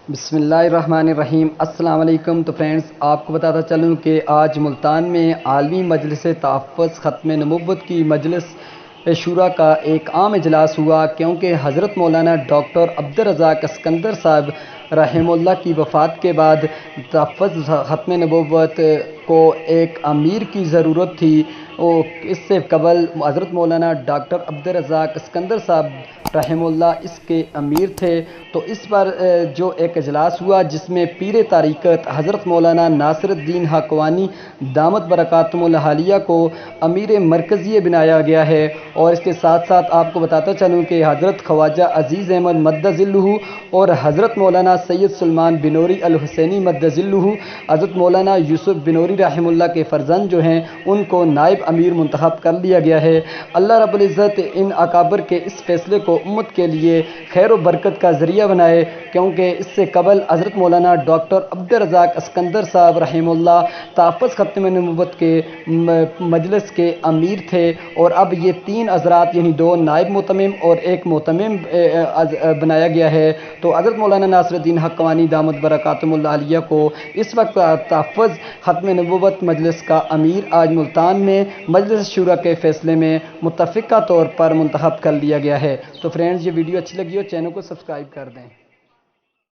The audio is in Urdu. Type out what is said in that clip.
بسم اللہ الرحمن الرحیم۔ السلام علیکم۔ تو فرینڈز، آپ کو بتاتا چلوں کہ آج ملتان میں عالمی مجلس تحفظ ختم نبوت کی مجلس شورا کا ایک عام اجلاس ہوا، کیونکہ حضرت مولانا ڈاکٹر عبدالرزاق اسکندر صاحب رحمہ اللہ کی وفات کے بعد تحفظ ختم نبوت کو ایک امیر کی ضرورت تھی۔ اس سے قبل حضرت مولانا ڈاکٹر عبدالرزاق اسکندر صاحب رحمہ اللہ اس کے امیر تھے۔ تو اس پر جو ایک اجلاس ہوا جس میں پیر طریقت حضرت مولانا ناصر الدین حقانی دامت برکاتہم العالیہ کو امیر مرکزی بنایا گیا ہے۔ اور اس کے ساتھ ساتھ آپ کو بتاتا چلوں کہ حضرت خواجہ عزیز احمد مد ظلہ اور حضرت مولانا سید سلمان بنوری الحسینی مد ظلہ، حضرت مولانا یوسف بنوری رحمہ اللہ کے فرزند جو ہیں، ان کو نائب امیر منتخب کر لیا گیا ہے۔ اللہ رب العزت ان اکابر کے اس فیصلے کو امت کے لیے خیر و برکت کا ذریعہ بنائے، کیونکہ اس سے قبل حضرت مولانا ڈاکٹر عبدالرزاق اسکندر صاحب رحمہ اللہ تحفظ ختم نبوت کے مجلس کے امیر تھے، اور اب یہ تین حضرات یعنی دو نائب متمم اور ایک متمم بنایا گیا ہے۔ تو حضرت مولانا ناصر الدین حقانی دامت برکاتہم العالیہ کو اس وقت تحفظ ختم نبوت مجلس کا امیر آج ملتان میں مجلس شورا کے فیصلے میں متفقہ طور پر منتخب کر لیا گیا ہے۔ تو فرینڈز، یہ ویڈیو اچھی لگی ہو چینل کو سبسکرائب کر دیں۔